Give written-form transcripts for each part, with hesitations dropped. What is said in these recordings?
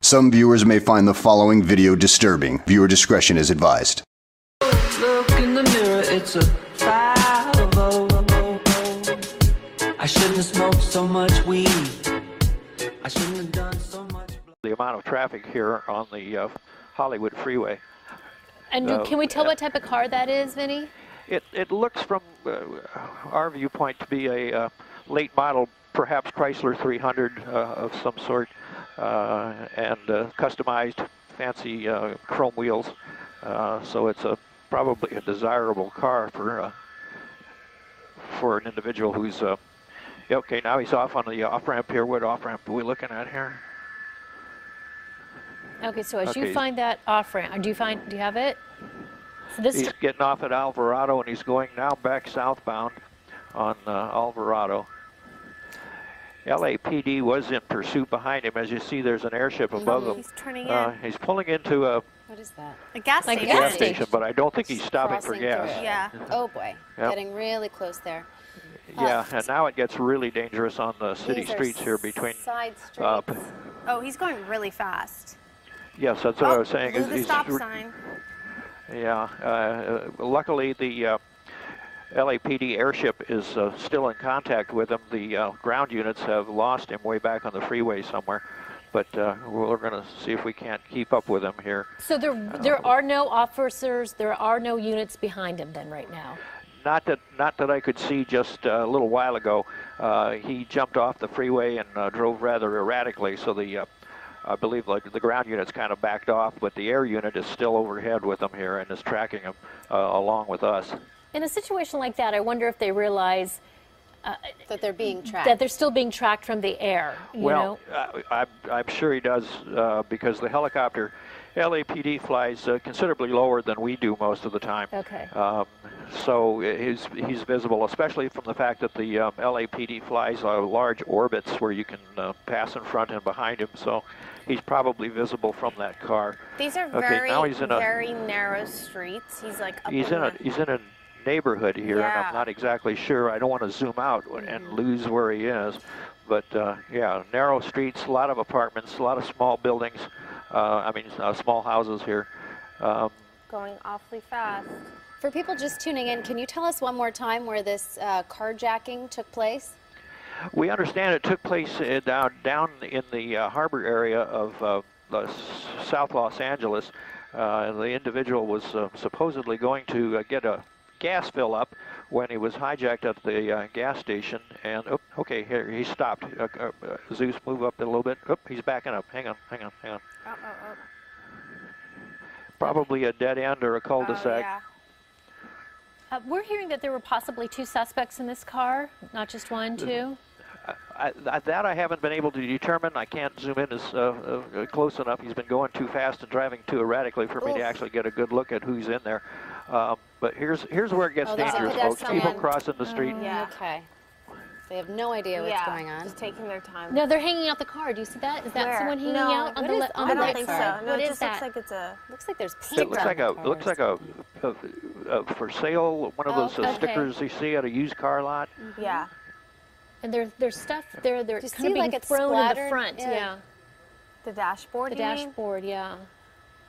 Some viewers may find the following video disturbing. Viewer discretion is advised. Look in the mirror, it's a 5-0. I shouldn't have smoked so much weed. I shouldn't have done so much. The amount of traffic here on the Hollywood freeway. And can we tell what type of car that is, Vinny? It looks from our viewpoint to be a late model, perhaps Chrysler 300 of some sort, and customized fancy chrome wheels. So it's probably a desirable car for an individual who's okay. Now he's off on the off-ramp here. What off-ramp are we looking at here? Okay, so as you find that off-ramp, do you have it? So this he's getting off at Alvarado, and he's going now back southbound on Alvarado. LAPD was in pursuit behind him. As you see, there's an airship above him. He's turning in. He's pulling into a What is that? A gas Like station. a gas station, but I don't think he's stopping for Crossing gas. through. Yeah. Oh boy, Yep. getting really close there. Yeah, and now it gets really dangerous on the city These are streets here between. side streets. Oh, he's going really fast. Yes, that's what I was saying. Blew the stop sign. Yeah, luckily the LAPD airship is still in contact with him. The ground units have lost him way back on the freeway somewhere, but we're going to see if we can't keep up with him here. So there are no officers, there are no units behind him then right now? Not that I could see just a little while ago. He jumped off the freeway and drove rather erratically, so I believe like the ground unit's kind of backed off, but the air unit is still overhead with him here and is tracking him along with us. In a situation like that, I wonder if they realize that they're being tracked. that they're still being tracked from the air. You know? I'm sure he does because the helicopter, LAPD flies considerably lower than we do most of the time. Okay. So he's visible, especially from the fact that the LAPD flies large orbits where you can pass in front and behind him. So he's probably visible from that car. These are now he's in very narrow streets. He's like up he's in a neighborhood here, and I'm not exactly sure. I don't want to zoom out and lose where he is. But yeah, narrow streets, a lot of apartments, a lot of small buildings. Small houses here. going awfully fast. For people just tuning in, can you tell us one more time where this carjacking took place? We understand it took place down in the harbor area of South Los Angeles. The individual was supposedly going to get a gas fill up when he was hijacked at the gas station. And okay, here he stopped. Zeus, move up a little bit. He's backing up. Hang on. Probably a dead end or a cul-de-sac. Yeah. We're hearing that there were possibly 2 suspects in this car, not just 1, 2. That I haven't been able to determine. I can't zoom in as close enough. He's been going too fast and driving too erratically for me to actually get a good look at who's in there. But here's where it gets dangerous, folks. People crossing the street. Yeah. Okay. They have no idea what's going on. Just taking their time. No, they're hanging out the car. Do you see that? Is that someone hanging out on the What is- left? I I don't right think side? so. No, What it is just that? looks like it's a. Looks like there's paint. It looks like a for sale, one of those okay. stickers you see at a used car lot. Yeah. And there's stuff there. They're you kind see of being like it's thrown in the splattered? front. Yeah. Yeah. The dashboard. The you mean? dashboard. Yeah.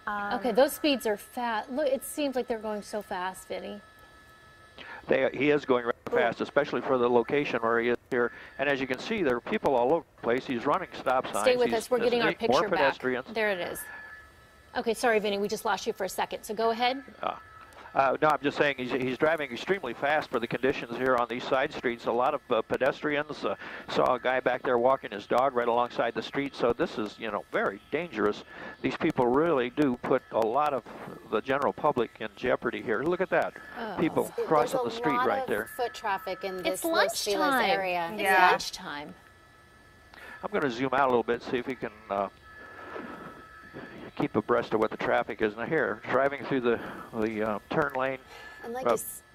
Um, Okay, those speeds are fast. Look, it seems like they're going so fast, Vinny. He is going rather fast, especially for the location where he is here. And as you can see, there are people all over the place. He's running stop signs. Stay with us. We're getting our More picture back. pedestrians. There it is. Okay, sorry, Vinny. We just lost you for a second. So go ahead. No, I'm just saying he's driving extremely fast for the conditions here on these side streets. A lot of pedestrians. Saw a guy back there walking his dog right alongside the street. So this is, very dangerous. These people really do put a lot of the general public in jeopardy here. Look at that. People crossing the street right there. There's a lot of foot traffic in this It's Los Feliz lunchtime. area. It's Yeah. lunchtime. I'm going to zoom out a little bit, see if we can keep abreast of what the traffic is. Now here, driving through the turn lane, And like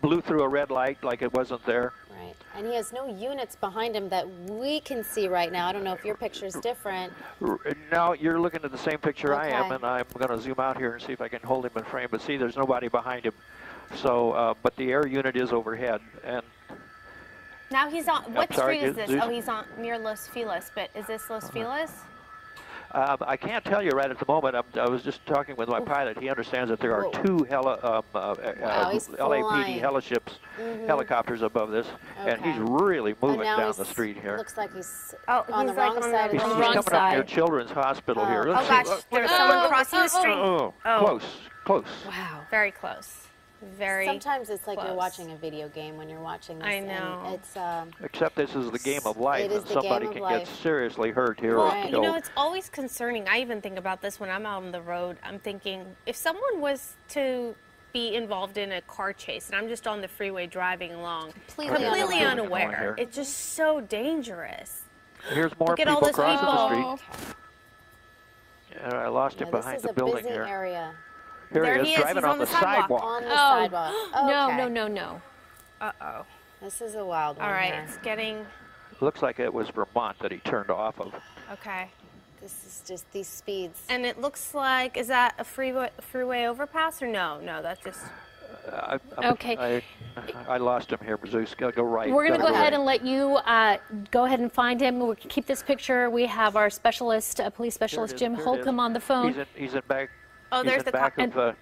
blew through a red light like it wasn't there. right. And he has no units behind him that we can see right now. I don't know if your picture's different. Now you're looking at the same picture I am, Okay. and I'm going to zoom out here and see if I can hold him in frame. But see, there's nobody behind him. So, but the air unit is overhead, and Now he's on. What sorry, street is this? Zeus? Oh, he's on near Los Feliz. But is this Los Feliz? I can't tell you right at the moment. I was just talking with my pilot. He understands that there are two he's LAPD flying. helicopters above this, and he's Okay. really moving now down he's- the street here. Looks like he's Oh, on the he's like wrong on side the He's, of he's the wrong coming up near side. Children's Hospital here. Oh Let's gosh, see. there's someone crossing the street. Oh, Oh. close. Wow. Very close. Very. Sometimes it's like you're close. watching a video game when you're watching this. I and know. it's Except this is the game of life, It is and the somebody game of can life. get seriously hurt here Well, or Right. you know, killed. it's always concerning. I even think about this when I'm out on the road. I'm thinking, if someone was to be involved in a car chase and I'm just on the freeway driving along, Completely unaware. unaware, it's just so dangerous. Here's more Look at all people those crossing the people. street. And I lost him this behind is the a building busy here. area. Here There he he is, is. driving He's on the sidewalk. On the Oh. sidewalk. No, Okay. no, no, no. Uh-oh. This is a wild one All right, here. it's getting, Looks like it was Vermont that he turned off of. okay. This is just these speeds. And it looks like, is that a freeway overpass or no? No, that's just, Okay. I lost him here, Zeus. Go right. We're going to go right. ahead and let you go ahead and find him. We'll keep this picture. We have our specialist, police There it specialist is, Jim there it Holcomb is. on the phone. He's in back. Oh, he's there's in the back cop. of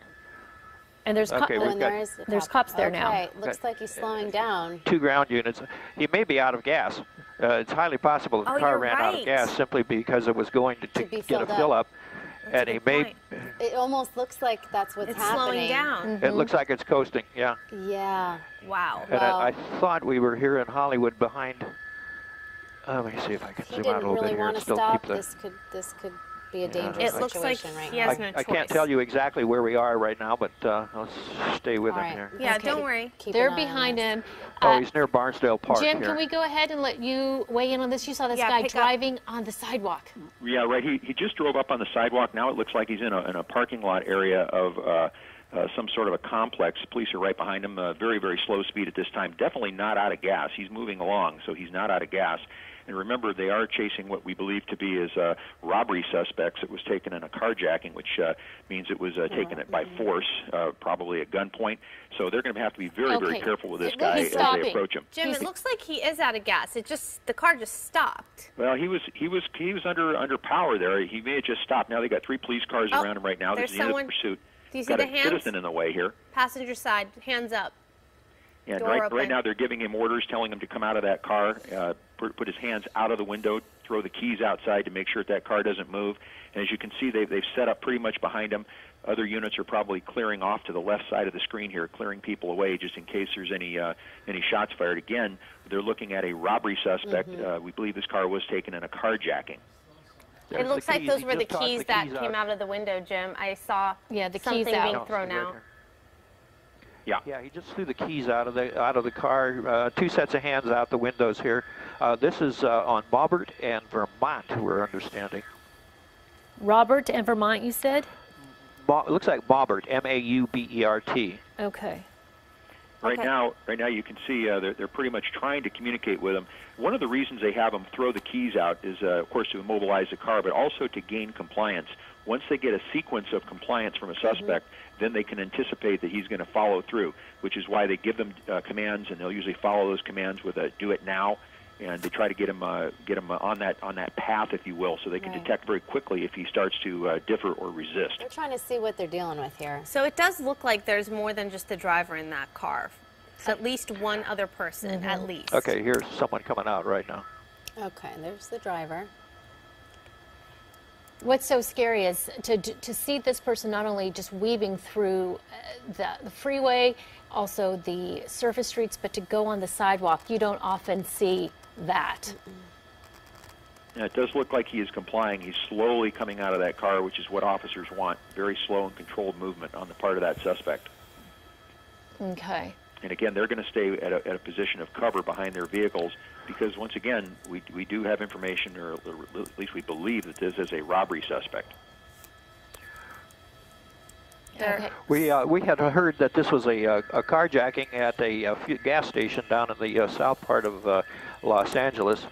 And there's Okay, we've and got- there's cops there now. Okay, looks like he's slowing down. two ground units. He may be out of gas. It's highly possible the Oh, car you're ran out of right. gas simply because it was going to be get a filled up. fill up, That's a and he good may. point. It almost looks like that's what's It's happening. slowing down. It looks like it's coasting. Yeah. Yeah. Wow. And Wow. I thought we were here in Hollywood behind. Let me see if I can He zoom out a didn't little really bit here want and to still stop. keep the. This could be a dangerous It looks like situation right he now. has no I can't choice. tell you exactly where we are right now, but let's stay with All him right. here. Yeah, Okay. don't worry. Keep They're an eye on behind this. him. Oh, he's near Barnsdale Park Jim, here. can we go ahead and let you weigh in on this? You saw this Yeah, guy pick up. driving on the sidewalk. Yeah, right. He just drove up on the sidewalk. Now it looks like he's in a parking lot area of some sort of a complex. Police are right behind him. Very, very slow speed at this time. Definitely not out of gas. He's moving along, so he's not out of gas. And remember, they are chasing what we believe to be as robbery suspects. It was taken in a carjacking, which means it was taken by force, probably at gunpoint. So they're going to have to be very, very Okay. careful with this He's guy as stopping. they approach him. Jim, it looks like he is out of gas. The car just stopped. Well, he was under power there. He may have just stopped. Now they got 3 police cars Oh, around him right now. This there's is the end of someone- the pursuit. Do you see Got the a hands? citizen in the way here. Passenger side, hands up. And Door right open. now they're giving him orders, telling him to come out of that car, put his hands out of the window, throw the keys outside to make sure that car doesn't move. And as you can see, they've set up pretty much behind him. Other units are probably clearing off to the left side of the screen here, clearing people away just in case there's any shots fired. Again, they're looking at a robbery suspect. We believe this car was taken in a carjacking. There's It looks the like keys. those He were the just tossed keys that came out of the window, Jim. I saw Yeah, the keys something out. being No, thrown right out. here. Yeah. Yeah, he just threw the keys out of the car. 2 sets of hands out the windows here. This is on Maubert and Vermont, we're understanding. Robert and Vermont, you said? It looks like Maubert, Maubert. Okay. Right Okay. now you can see they're pretty much trying to communicate with him. One of the reasons they have him throw the keys out is, of course, to immobilize the car, but also to gain compliance. Once they get a sequence of compliance from a suspect, then they can anticipate that he's going to follow through, which is why they give them commands, and they'll usually follow those commands with a "do it now," and they try to get him on that path, if you will, so they can Right. detect very quickly if he starts to differ or resist. We're trying to see what they're dealing with here. So it does look like there's more than just the driver in that car. At least one other person, at least. Okay, here's someone coming out right now. Okay, there's the driver. What's so scary is to see this person not only just weaving through the freeway, also the surface streets, but to go on the sidewalk. You don't often see that. Yeah, it does look like he is complying. He's slowly coming out of that car, which is what officers want. Very slow and controlled movement on the part of that suspect. Okay. And again, they're going to stay at a position of cover behind their vehicles because, once again, we do have information, or at least we believe that this is a robbery suspect. Okay. We had heard that this was a carjacking at a gas station down in the south part of Los Angeles,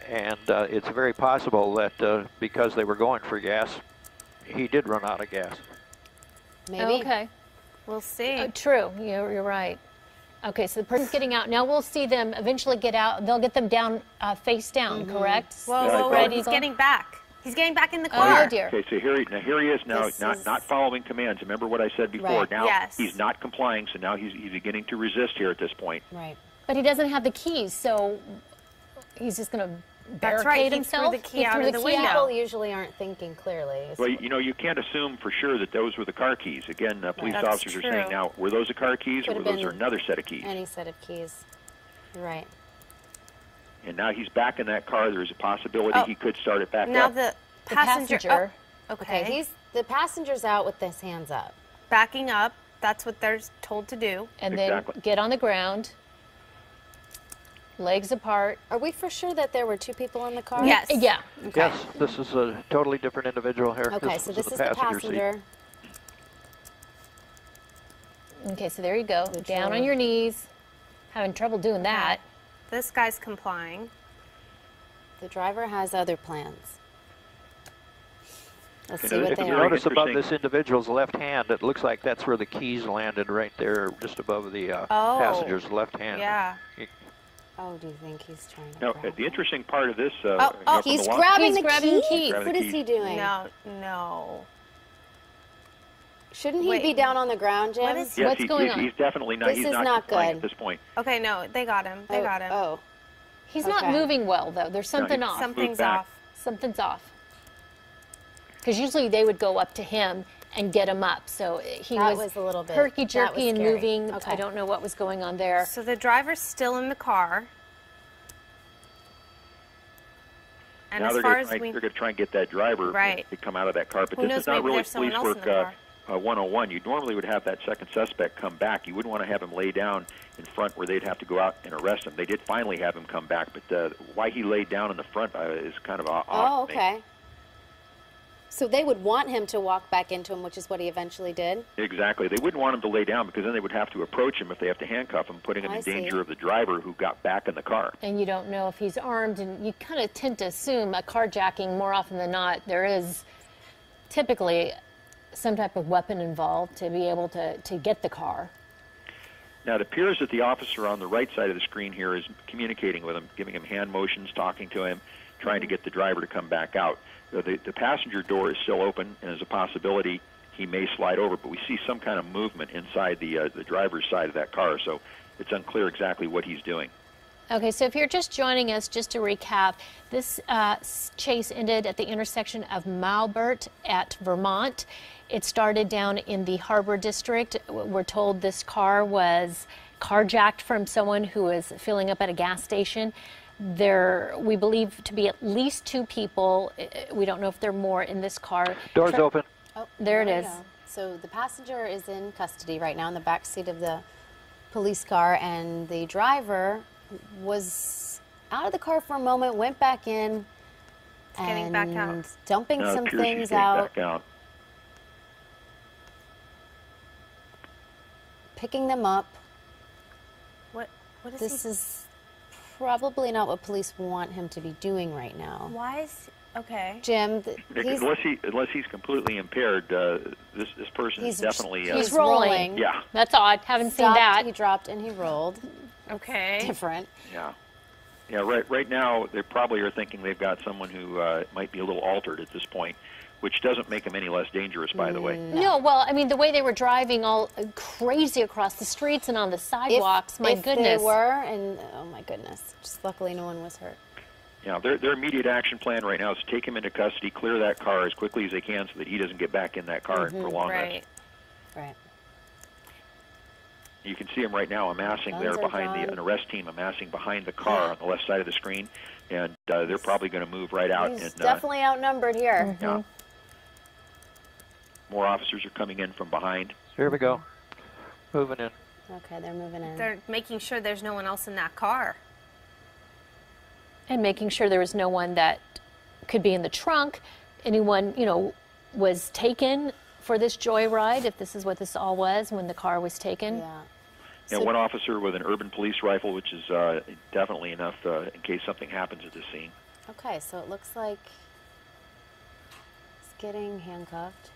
and it's very possible that because they were going for gas, he did run out of gas. Maybe. Okay. We'll see. True. You're right. Okay, so the person's getting out. Now we'll see them eventually get out. They'll get them down, face down, correct? Whoa, Yeah, whoa, I whoa, thought- he's getting back. He's getting back in the Oh, car. dear. Okay, so here he is now, This is- not following commands. Remember what I said before. Right. Now Yes. he's not complying, so now he's beginning to resist here at this point. Right. But he doesn't have the keys, so he's just going to That's barricade right, he threw himself. the key out threw of the key window. People usually aren't thinking clearly. Well, you can't assume for sure that those were the car keys. Again, police That's officers are saying true. now, were those the car keys Could or have were those been another set of keys? Any set of keys. You're right. And now he's back in that car. There's a possibility Oh. he could start it back Now up. the The passenger. passenger. Oh, okay. Okay, the passenger's out with his hands up. backing up. That's what they're told to do. And Exactly. then get on the ground, legs apart. Are we for sure that there were two people in the car? Yes. Yeah. Okay. Yes, this is a totally different individual here. Okay, so was this in is the passenger seat. passenger. Okay, so there you go. Good Down job. on your knees. Having trouble doing that. This guy's complying. The driver has other plans. Let's You see know, what if they you are. Notice above interesting. this individual's left hand, it looks like that's where the keys landed, right there, just above the Oh. passenger's left hand. Yeah. Oh, do you think he's trying to Now, grab the it? interesting part of this, Oh, from He's the walk- grabbing He's the grabbing keys? keys. Grabbing What the is keys. he doing? No. Shouldn't he Wait. be down on the ground, Jim? What is- Yes, What's going on? He's definitely not. This He's is not not complying good. at this point. Okay, no, they got him. They got him. Oh, He's not Okay. moving well, though. There's something he's- off. Something's back. off. Something's off. Because usually they would go up to him and get him up. So he That was, was a little bit- herky that jerky was and scary. moving. Okay. I don't know what was going on there. So the driver's still in the car. And Now as they're far going as to we, try and get that driver Right. to come out of that car. But Who this knows, is not maybe really there's someone police else in work the car. 101. You normally would have that second suspect come back. You wouldn't want to have him lay down in front where they'd have to go out and arrest him. They did finally have him come back, but why he laid down in the front is kind of odd. oh, to me. okay. So they would want him to walk back into him, which is what he eventually did? Exactly. They wouldn't want him to lay down because then they would have to approach him if they have to handcuff him, putting him I in see. danger of the driver who got back in the car. And you don't know if he's armed. And you kind of tend to assume a carjacking, more often than not, there is typically some type of weapon involved to be able to get the car. Now, it appears that the officer on the right side of the screen here is communicating with him, giving him hand motions, talking to him, trying to get the driver to come back out. The passenger door is still open, and there's a possibility he may slide over, but we see some kind of movement inside the driver's side of that car, so it's unclear exactly what he's doing. Okay, so if you're just joining us, just to recap, this chase ended at the intersection of Malbert at Vermont. It started down in the Harbor District. We're told this car was carjacked from someone who was filling up at a gas station. There, we believe to be at least two people. We don't know if there are more in this car. Doors open. Oh, There it we is. go. So the passenger is in custody right now in the back seat of the police car, and the driver was out of the car for a moment, went back in, getting and back out. dumping Now it some appears he's things getting out, back out. picking them up. what is This he? is probably not what police want him to be doing right now. Why is okay? Jim, Nick, he's, unless he's completely impaired, this person is he's definitely he's rolling. rolling. yeah. That's odd. Haven't seen Stopped, that. He dropped and he rolled. Okay. Different. Yeah. Yeah, right now they probably are thinking they've got someone who might be a little altered at this point, which doesn't make him any less dangerous, by the way. No, well, I mean, the way they were driving all crazy across the streets and on the sidewalks, my if goodness. they were, and oh my goodness, just luckily no one was hurt. Yeah, their immediate action plan right now is to take him into custody, clear that car as quickly as they can so that he doesn't get back in that car and prolong Right. Right. You can see him right now amassing Guns there are behind drawn. an arrest team amassing behind the car on the left side of the screen, and they're probably going to move right out. He's And definitely outnumbered here. yeah, more officers are coming in from behind. Here we go. Moving in. Okay, they're moving in. They're making sure there's no one else in that car. And making sure there was no one that could be in the trunk. Anyone, was taken for this joyride, if this is what this all was when the car was taken. Yeah. And So- one officer with an urban police rifle, which is definitely enough in case something happens at the scene. Okay, so it looks like he's getting handcuffed.